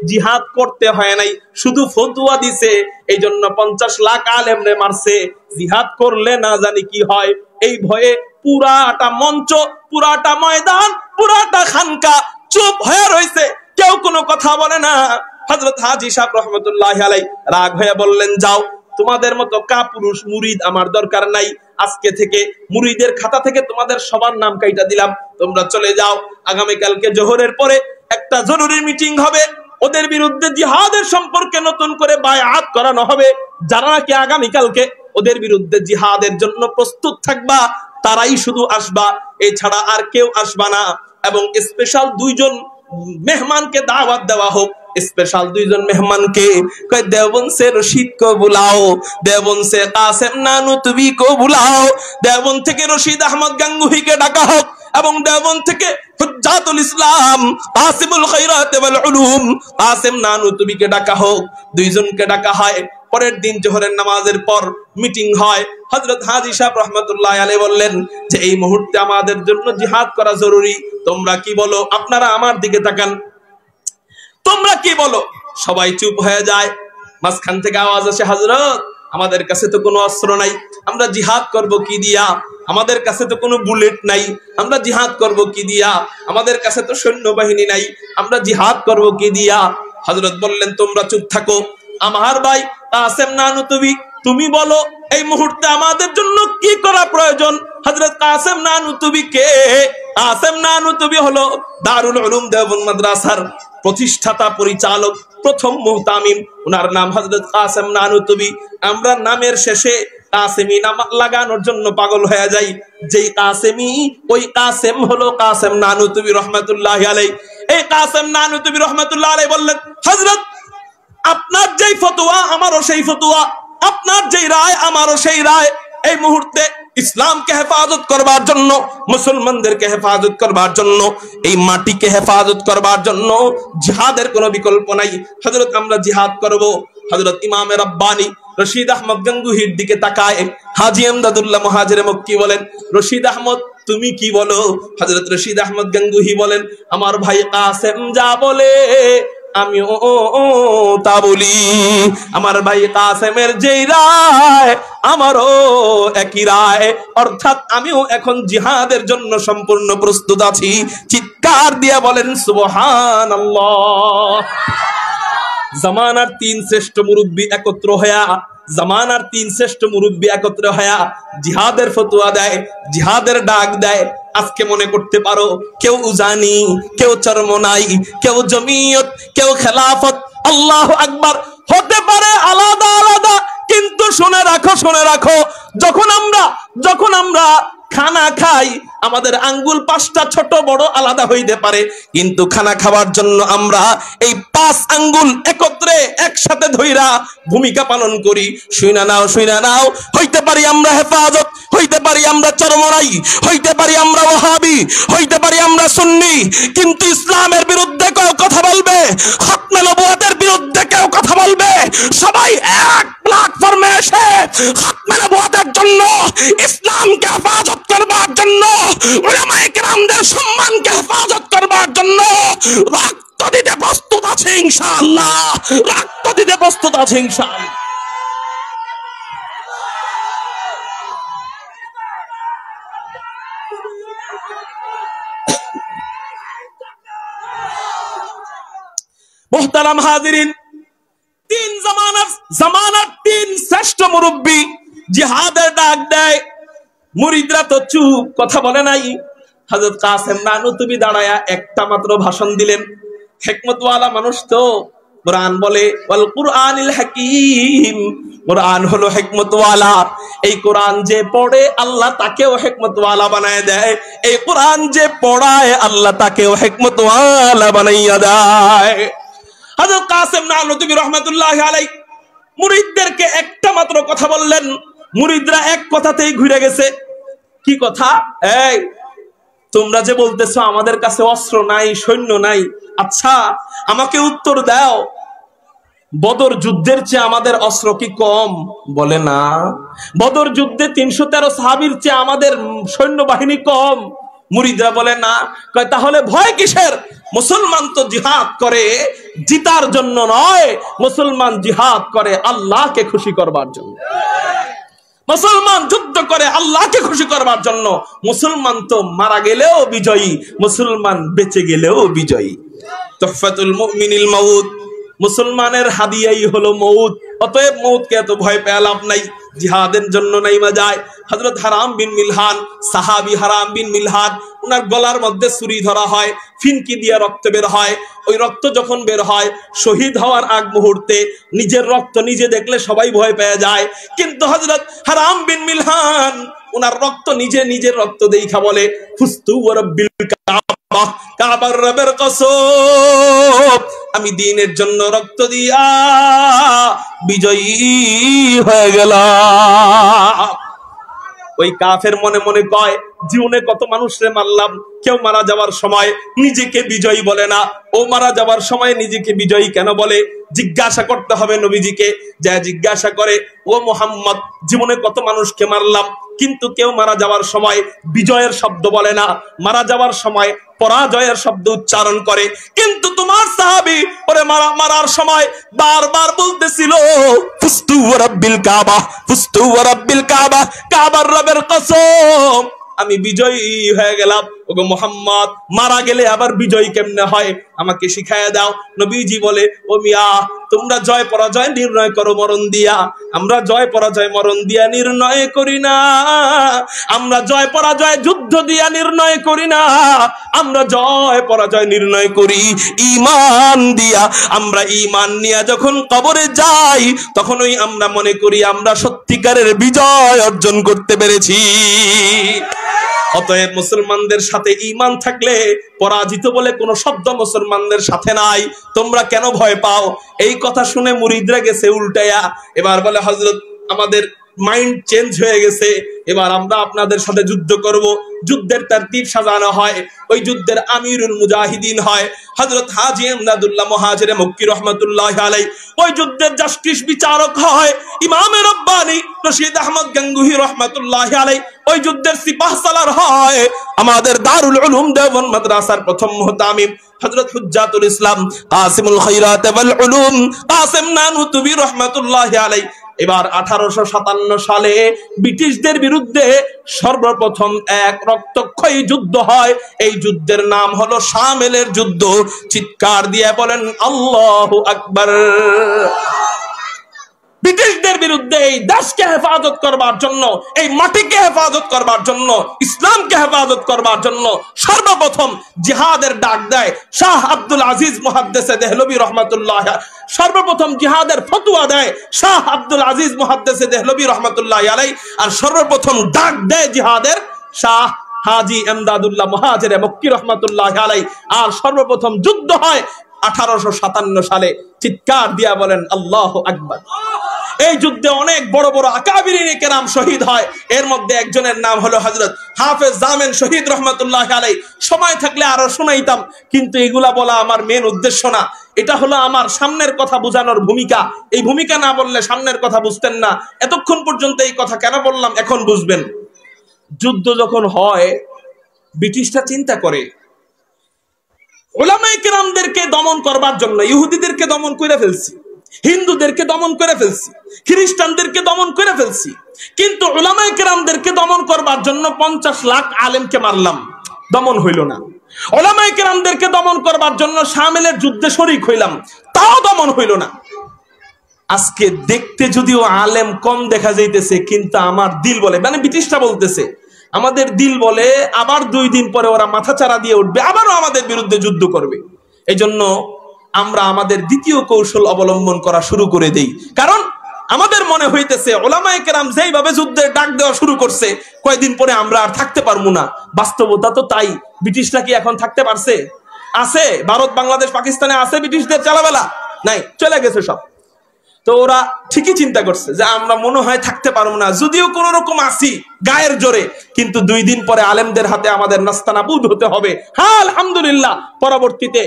জিহাদ করতে হয় নাই, শুধু ফতোয়া দিছে, এই জন্য 50 লাখ আলেমরে মারছে। জিহাদ করলে না জানি কি হয়, এই ভয়ে পুরাটা মঞ্চ, পুরাটা ময়দান, পুরাটা খানকা চুপ হয়ে রয়েছে, কেউ কোনো কথা বলে না। হযরত হাজী সাহেব রহমাতুল্লাহি আলাইহি রাগ হয়ে বললেন, যাও, তোমাদের মতো কাপুরুষ মুরিদ আমার দরকার নাই। আজকে থেকে মুরিদের খাতা থেকে তোমাদের সবার নাম কাইটা দিলাম, তোমরা চলে যাও। আগামী কালকে জোহরের পরে একটা জরুরি মিটিং হবে, ওদের বিরুদ্ধে জিহাদের সম্পর্কে নতুন করে বায়াত করানো হবে। যারা নাকি আগামী কালকে ওদের বিরুদ্ধে জিহাদের জন্য প্রস্তুত থাকবা, তারাই শুধু আসবা, এছাড়া আর কেউ আসবা না। এবং স্পেশাল 2 জন মেহমানকে দাওয়াত দেওয়া হোক। स्पेशल 2 जन मेहमान के कह देवबंद से रशीद को बुलाओ, देवबंद से कासिम नानुतवी को बुलाओ, देवबंद থেকে রশিদ আহমদ গাঙ্গুহিকে ডাকা হোক এবং দেওবন্দ থেকে হুজ্জাতুল ইসলাম কাসিমুল খায়রাত ওয়াল উলুম কাসিম নানুতবিকে ডাকা হোক। 2 জনকে ডাকা হয়। পরের দিন জোহরের নামাজের পর মিটিং হয়। হযরত হাজী সাহেব রাহমাতুল্লাহি আলাইহি বললেন যে এই মুহূর্তে আমাদের জন্য জিহাদ করা জরুরি, তোমরা কি বলো? আপনারা আমার দিকে তাকান, তোমরা কি বলো? সবাই চুপ হয়ে যায়। মাঝখান থেকে আওয়াজ আসে, হযরত আমাদের কাছে তো কোনো অস্ত্র নাই, আমরা জিহাদ করব কি দিয়া? আমাদের কাছে তো কোনো বুলেট নাই, আমরা জিহাদ করব কি দিয়া? আমাদের কাছে তো সৈন্যবাহিনী নাই, আমরা জিহাদ করব কি দিয়া? হযরত বললেন, তোমরা চুপ থাকো। আমার ভাই কাসেম নানুতবি, তুমি বলো এই মুহূর্তে আমাদের জন্য কি করা প্রয়োজন? হযরত কাসেম নানুতবি কে? কাসেম নানুতবি হলো দারুল উলুম দেওবন্দ মাদ্রাসার প্রতিষ্ঠাতা, পরিচালক, প্রথম মুহতামিম। ওনার নাম হযরত কাসেম নানুতবি। আমরা নামের শেষে কাসেমি নাম লাগানোর জন্য পাগল হয়ে যাই। যেই কাসেমি, ওই কাসেম হলো কাসেম নানুতবি রহমাতুল্লাহি আলাইহি। এই কাসেম নানুতবি রহমাতুল্লাহি আলাইহি বললেন, হযরত আপনার যেই ফতোয়া আমারও সেই ফতোয়া, আপনার যেই রায় আমারও সেই রায়। এই মুহূর্তে ইসলামকে হেফাজত করবার জন্য, মুসলমানদেরকে হেফাজত করবার জন্য, এই মাটিকে হেফাজত করবার জন্য জিহাদের কোনো বিকল্প নাই। হযরত আমরা জিহাদ করব। হযরত ইমামে রব্বানি রশিদ আহমদ গাঙ্গুহির দিকে তাকায় হাজী এমদাদুল্লাহ মুহাজিরে মক্কি বলেন, রশিদ আহমদ তুমি কি বলো? হযরত রশিদ আহমদ গাঙ্গুহি বলেন, আমার ভাই কাসেম যা বলে আমিও তা বলি। আমার ভাই কাসেমের যেই রায় আমারও একই রায়, অর্থাৎ আমিও এখন জিহাদের জন্য সম্পূর্ণ প্রস্তুত আছি। চিৎকার দিয়ে বলেন সুবহানাল্লাহ। জামানার 3 শ্রেষ্ঠ মুরব্বী একত্র হয়া, জামানার 3 শ্রেষ্ঠ মুরব্বী একত্র হয়া জিহাদের ফতোয়া দেয়, জিহাদের ডাক দেয়। আজকে মনে করতে পারো কেউ উজানি, কেউ চরমনাই, কেউ জমিয়ত, কেউ খেলাফত, আল্লাহু আকবার, হতে পারে আলাদা আলাদা, কিন্তু শুনে রাখো, শুনে রাখো, যখন আমরা খানা খাই, আমাদের আঙ্গুল 5টা ছোট বড় আলাদা হইতে পারে, কিন্তু খানা খাওয়ার জন্য আমরা এই 5 আঙ্গুল একত্রে একসাথে ধইরা ভূমিকা পালন করি। শুইনা নাও, শুইনা নাও, হইতে পারি আমরা হেফাজত, হইতে পারি আমরা চরমনাই, হইতে পারি আমরা ওয়াহাবি, হইতে পারি আমরা সুন্নি, কিন্তু ইসলামের বিরুদ্ধে কেউ কথা বলবে, খতমে নবুয়তের বিরুদ্ধে কেউ কথা বলবে, সবাই এক প্ল্যাটফর্মে এসে খতমে নবুয়তের জন্য, ইসলামকে হেফাজত করবার জন্য, উলামায়ে কেরামদের সম্মানকে হেফাজত করবার জন্য রক্ত দিতে প্রস্তুত আছে ইনশাআল্লাহ, রক্ত দিতে প্রস্তুত আছে ইনশাআল্লাহ। মুহতারাম হাজিরিন, 3 জামানার 3 শ্রেষ্ঠ মুরব্বী জিহাদের ডাক দেয়। মুরিদরা তো চুপ, কথা বলে নাই। হযরত কাসেম নানুতবি দাঁড়ায়া একটা মাত্র ভাষণ দিলেন। হিকমতওয়ালা মানুষ তো কোরআন বলে ওয়াল কুরআনিল হাকীম, কোরআন হলো হিকমতওয়ালা। এই কোরআন যে পড়ে আল্লাহ তাকেও হিকমতওয়ালা বানায় দেয়, এই কোরআন যে পড়ায় আল্লাহ তাকেও হিকমতওয়ালা বানাইয়া দেয়। হযরত কাসেম নানুতুবি রাহমাতুল্লাহি আলাইহি মুরিদদেরকে একটা মাত্র কথা বললেন, মুরিদরা এক কথাতেই ঘুরে গেছে। কি কথা? এই তোমরা যে বলতেছো আমাদের কাছে অস্ত্র নাই, সৈন্য নাই, আচ্ছা আমাকে উত্তর দাও, বদর যুদ্ধের চেয়ে আমাদের অস্ত্র কি কম? বলে না। বদর যুদ্ধে 313 সাহাবীর চেয়ে আমাদের সৈন্যবাহিনী কম? মুরিদরা বলে না। কয় তাহলে ভয় কিসের? মুসলমান তো জিহাদ করে জিতার জন্য নয়, মুসলমান জিহাদ করে আল্লাহকে খুশি করবার জন্য। মুসলমান যুদ্ধ করে আল্লাহকে খুশি করবার জন্য। মুসলমান তো মারা গেলেও বিজয়ী, মুসলমান বেঁচে গেলেও বিজয়ী। তুহফাতুল মুমিনিল মাউত, মুসলমানের হাদিয়াই হলো মউত। অতএব মউতকে এত ভয় পেয়ে লাভ নাই, জিহাদের জন্য নাইমা যায়। হযরত হারাম বিন মিলহান, সাহাবী হারাম বিন মিলহান, ওনার গলার মধ্যে ছুরি ধরা হয়, ফিনকি দিয়ে রক্ত বের হয়। ওই রক্ত যখন বের হয়, শহীদ হওয়ার আগ মুহূর্তে নিজের রক্ত নিজে দেখলে সবাই ভয় পেয়ে যায়, কিন্তু হযরত হারাম বিন মিলহান ওনার রক্ত নিজে নিজের রক্ত দেখা বলে ফুস্তু ওয়া রাব্বিল কাবা, কাবার রবের কসম আমি দ্বীনের জন্য রক্ত দিয়া বিজয়ী হয়ে গেলাম। ওই কাফের মনে মনে কয় জীবনে কত মানুষরে মারলাম, কেউ মারা যাওয়ার সময় নিজেকে বিজয়ী বলে না, ও মারা যাওয়ার সময় নিজেকে বিজয়ী কেন বলে? জিজ্ঞাসা করতে হবে নবীজিকে। যা জিজ্ঞাসা করে, ও মুহাম্মদ জীবনে কত মানুষকে মারলাম, কিন্তু কেউ মারা যাওয়ার সময় বিজয়ের শব্দ বলে না, মারা যাওয়ার সময় পরাজয়ের শব্দ উচ্চারণ করে, কিন্তু তোমার সাহাবী ওরে মারার সময় বারবার বলতেছিল ফুস্তু ওয়া রাব্বিল কাবা, ফুস্তু ওয়া রাব্বিল কাবা, কাবার রবের কসম আমি বিজয়ী হয়ে গেলাম। ওগো মুহাম্মদ মারা গেলে আবার বিজয়ী কেমনে হয় আমাকে শিখায়া দাও। নবীজি বলে, ও মিয়া তোমরা জয় পরাজয় নির্ণয় করো মরণ দিয়া, আমরা জয় পরাজয় মরণ দিয়া নির্ণয় করি না, আমরা জয় পরাজয় যুদ্ধ দিয়া নির্ণয় করি না, আমরা জয় পরাজয় নির্ণয় করি ঈমান দিয়া। আমরা ঈমান নিয়ে যখন কবরে যাই তখনই আমরা মনে করি আমরা সত্যিকারের বিজয় অর্জন করতে পেরেছি। অতএব মুসলমানদের সাথে ঈমান থাকলে পরাজিত বলে কোনো শব্দ মুসলমানদের সাথে নাই। তোমরা কেন ভয় পাও? এই কথা শুনে মুরিদরা গেছে উল্টায়া। এবার বলে হযরত আমাদের মাইন্ড চেঞ্জ হয়ে গেছে, এবার আমরা আপনাদের সাথে যুদ্ধ করব। যুদ্ধের তারতিব সাজানো হয়, ওই যুদ্ধের আমিরুল মুজাহিদিন হয় হযরত হাজী ইমদাদুল্লাহ মুহাজিরে মক্কি রাহমাতুল্লাহি আলাইহি। ওই যুদ্ধের জাস্টিস বিচারক হয় ইমামে রব্বানি রশিদ আহমদ গঙ্গুহি রাহমাতুল্লাহি আলাইহি। ওই যুদ্ধের সিপাহ সালার হয় আমাদের দারুল উলুম দেওবন্দ মাদ্রাসার প্রথম মুহতামিম হযরত হুজ্জাতুল ইসলাম কাসিমুল খায়রাত ওয়াল উলুম কাসেম নানুতুবি রাহমাতুল্লাহি আলাইহি। এবার 1857 সালে ব্রিটিশদের বিরুদ্ধে সর্বপ্রথম এক রক্তক্ষয়ী যুদ্ধ হয়। এই যুদ্ধের নাম হলো শামেলের যুদ্ধ। চিৎকার দিয়ে বলেন আল্লাহু আকবার। ব্রিটিশদের বিরুদ্ধে এই দেশকে হেফাজত করবার জন্য, এই মাটিকে হেফাজত করবার জন্য, ইসলামকে হেফাজত করবার জন্য সর্বপ্রথম জিহাদের ডাক দেয় শাহ আব্দুল আজিজ মুহাদ্দিসে দেহলভী রহমাতুল্লাহ। সর্বপ্রথম জিহাদের ফতোয়া দেয় শাহ আব্দুল আজিজ মুহাদ্দিসে দেহলভী রহমাতুল্লাহ আলাইহি। আর সর্বপ্রথম ডাক দেয় জিহাদের শাহ হাজী ইমদাদুল্লাহ মুহাজিরে মক্কি রাহমাতুল্লাহ আলাইহি। আর সর্বপ্রথম যুদ্ধ হয় 1857 সালে। চিৎকার দিয়া বলেন আল্লাহু আকবার। এই যুদ্ধে অনেক বড় বড় আকাবিরিনে কেরাম শহীদ হয়। এর মধ্যে একজনের নাম হলো হযরত হাফেজ জামেন শহীদ রাহমাতুল্লাহি আলাইহি। সময় থাকলে আরো শোনাইতাম, কিন্তু এগুলা বলা আমার মেন উদ্দেশ্য না। এটা হলো আমার সামনের কথা বোঝানোর ভূমিকা। এই ভূমিকা না বললে সামনের কথা বুঝতেন না। এতক্ষণ পর্যন্ত এই কথা কেন বললাম এখন বুঝবেন। যুদ্ধ যখন হয় ব্রিটিশরা চিন্তা করে উলামায়ে কেরামদেরকে দমন করবার জন্য ইহুদিদেরকে দমন করে ফেলছি, হিন্দুদেরকে দমন করে ফেলছি, খ্রিস্টানদেরকে দমন করে ফেলছি, কিন্তু উলামায়ে কেরামদেরকে দমন করবার জন্য 50 লাখ আলেমকে মারলাম, দমন হইল না। উলামায়ে কেরামদেরকে দমন করবার জন্য শামেলের যুদ্ধে শরীক হইলাম, তাও দমন হইল না। আজকে দেখতে যদিও আলেম কম দেখা যাইতেছে, কিন্তু আমার দিল বলে, মানে ব্রিটিশরা বলতেছে, আমাদের দিল বলে আবার 2 দিন পরে ওরা মাথা চারা দিয়ে উঠবে, আবারও আমাদের বিরুদ্ধে যুদ্ধ করবে। এই জন্য আমরা আমাদের দ্বিতীয় কৌশল অবলম্বন করা শুরু করে দেই। কারণ আমাদের মনে হইতেছে উলামায়ে কেরাম যেইভাবে যুদ্ধের ডাক দেওয়া শুরু করছে, কয়েকদিন পরে আমরা আর থাকতে পারবো না। বাস্তবতা তো তাই। ব্রিটিশরা কি এখন থাকতে পারছে? আছে? ভারত, বাংলাদেশ, পাকিস্তানে আছে ব্রিটিশদের চালাবেলা? নাই, চলে গেছে সব। তো ওরা ঠিকই চিন্তা করছে যে আমরা মনে হয় থাকতে পারবো না, যদিও কোন রকম আসি গায়ের জোরে, কিন্তু 2 দিন পরে আলেমদের হাতে আমাদের নাস্তানাবুদ হতে হবে। হ্যাঁ, আলহামদুলিল্লাহ, পরবর্তীতে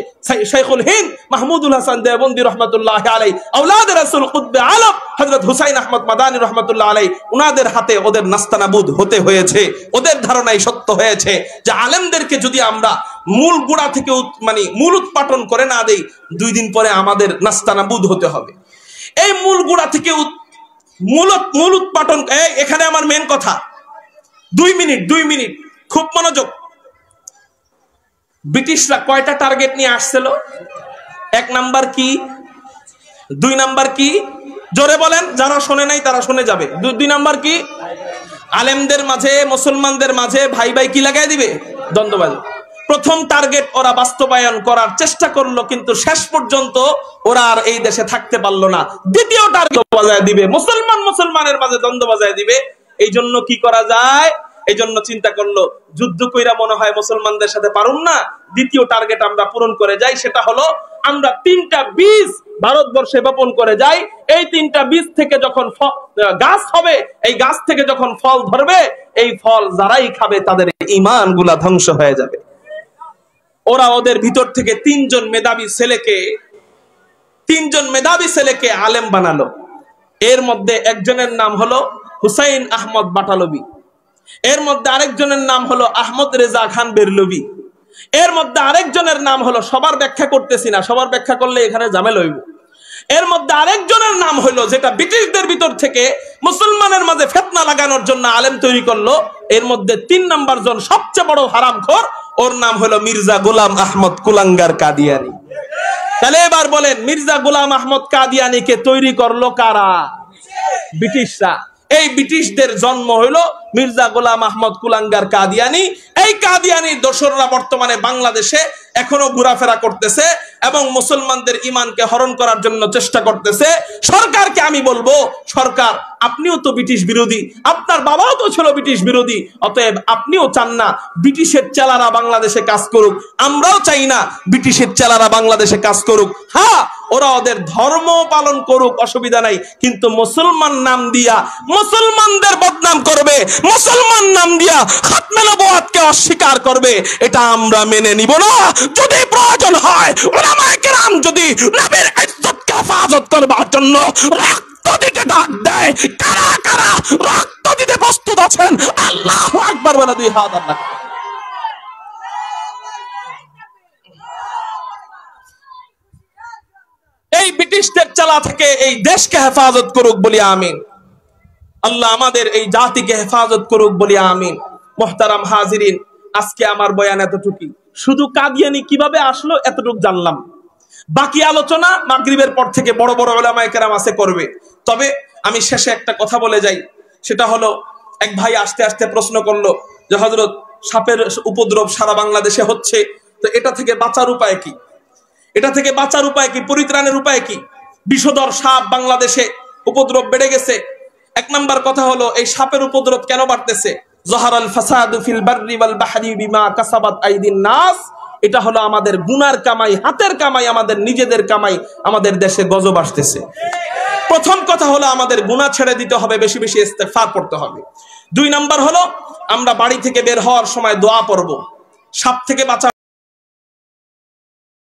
শাইখুল হিন্দ মাহমুদুল হাসান দেওবন্দি রহমাতুল্লাহি আলাইহি, আওলাদে রাসূল কুতবে আলম হযরত হুসাইন আহমদ মাদানী রহমাতুল্লাহ আলাইহি, উনাদের হাতে ওদের নাস্তানাবুদ হতে হয়েছে। ওদের ধারণাই সত্য হয়েছে যে আলেমদেরকে যদি আমরা মূল গোড়া থেকে মূল উৎপাটন করে না দেই, 2 দিন পরে আমাদের নাস্তানাবুদ হতে হবে। এই মূল গোড়া থেকে মূল উৎপাটন, এখানে আমার মেন কথা। 2 মিনিট খুব মনোযোগ। ব্রিটিশরা কয়টা টার্গেট নিয়ে আসছিল? 1 নাম্বার কি, 2 নাম্বার কি? জোরে বলেন, যারা শোনে নাই তারা শুনে যাবে। 2 নাম্বার কি? আলেমদের মাঝে, মুসলমানদের মাঝে ভাই ভাই কি লাগাই দিবে? দ্বন্দ্ববাজি। প্রথম টার্গেট ওরা বাস্তবায়ন করার চেষ্টা করলো, কিন্তু শেষ পর্যন্ত ওরা আর এই দেশে থাকতে পারলো না। দ্বিতীয় টার্গেট বাজায় দিবে, মুসলমানের মাঝে দ্বন্দ্ব বাজায় দিবে। এই জন্য কি করা যায়? এই জন্য চিন্তা করলো, যুদ্ধ কইরা মনে হয় মুসলমানদের সাথে পারুম না, দ্বিতীয় টার্গেট আমরা পূরণ করে যাই। সেটা হলো আমরা 3টা বীজ ভারতবর্ষে বপন করে যাই। এই 3টা বীজ থেকে যখন গাছ হবে, এই গাছ থেকে যখন ফল ধরবে, এই ফল যারাই খাবে তাদের ঈমান গুলা ধ্বংস হয়ে যাবে। ওরা ওদের ভিতর থেকে 3 জন মেধাবী ছেলেকে আলেম বানালো। এর মধ্যে একজনের নাম হলো হুসাইন আহমদ বাটালবি, এর মধ্যে আরেকজনের নাম হলো আহমদ রেজা খান বেরলবি, এর মধ্যে আরেকজনের নাম হলো, সবার ব্যাখ্যা করতেছি না, সবার ব্যাখ্যা করলে এখানে ঝামেলা হইব। এর মধ্যে আরেকজনের নাম হলো, যেটা ব্রিটিশদের ভিতর থেকে মুসলমানের মাঝে ফিতনা লাগানোর জন্য আলেম তৈরি করলো, এর মধ্যে 3 নাম্বার জন সবচেয়ে বড় হারামখোর, ওর নাম হলো মির্জা গোলাম আহমদ কুলাঙ্গার কাদিয়ানি। তাহলে এবার বলেন, মির্জা গোলাম আহমদ কাদিয়ানিকে তৈরি করলো কারা? ব্রিটিশরা। এই ব্রিটিশদের জন্ম হলো মির্জা গোলাম আহমদ কুলাঙ্গার কাদিয়ানি। এই কাদিয়ানির দোসররা বর্তমানে বাংলাদেশে এখনো ঘোরাফেরা করতেছে এবং মুসলমানদের ঈমানকে হরণ করার জন্য চেষ্টা করতেছে। সরকারকে আমি বলবো, সরকার আপনিও তো ব্রিটিশ বিরোধী, আপনার বাবাও তো ছিল ব্রিটিশ বিরোধী, অতএব আপনিও চান না ব্রিটিশের চেলারা বাংলাদেশে কাজ করুক, আমরাও চাই না ব্রিটিশের চেলারা বাংলাদেশে কাজ করুক। হ্যাঁ, ওরা ওদের ধর্ম পালন করুক, অসুবিধা নাই, কিন্তু মুসলমান নাম দিয়া মুসলমানদের বদনাম করবে, মুসলমান নাম দিয়া খাতমে নবুয়াতকে অস্বীকার করবে, এটা আমরা মেনে নিব না। যদি প্রয়োজন হয় উলামায়ে কেরাম যদি নবীর ইজ্জতকে হেফাজত করবার জন্য রক্ত দিতে ডাক দেয়, কারা কারা রক্ত দিতে প্রস্তুত আছেন? আল্লাহু আকবার বলে 2 হাত আল্লাহ। এই ব্রিটিশদের চালা থেকে এই দেশকে হেফাজত করুক বলি আমিন। আল্লাহ আমাদের এই জাতিকে হেফাজত করুক বলি আমিন। মুহতারাম হাজিরিন, আজকে আমার বয়ান এতটুকুই। শুধু কাদিয়ানি কিভাবে আসলো এতটুকু জানলাম, বাকি আলোচনা মাগরিবের পর থেকে বড় বড় উলামায়ে কেরাম আছে করবে। তবে আমি শেষে একটা কথা বলে যাই, সেটা হলো, এক ভাই আস্তে আস্তে প্রশ্ন করলো যে হযরত সাপের উপদ্রব সারা বাংলাদেশে হচ্ছে, তো এটা থেকে বাঁচার উপায় কি? এটা থেকে বাঁচার উপায় কি? পরিত্রাণের উপায় কি? বিষধর সাপ বাংলাদেশে উপদ্রব বেড়ে গেছে। 1 নাম্বার কথা হলো, এই সাপের উপদ্রব কেন বাড়তেছে? যাহারাল ফাসাদু ফিল বাররি ওয়াল বাহরি বিমা কাসাবাত আইদিন নাস। এটা হলো আমাদের গুনার কামাই, হাতের কামাই, আমাদের নিজেদের কামাই, আমাদের দেশে গজব আসতেছে। প্রথম কথা হলো আমাদের গুনাহ ছেড়ে দিতে হবে, বেশি বেশি ইস্তেগফার করতে হবে। 2 নাম্বার হলো আমরা বাড়ি থেকে বের হওয়ার সময় দোয়া পড়ব, সাপ থেকে বাঁচা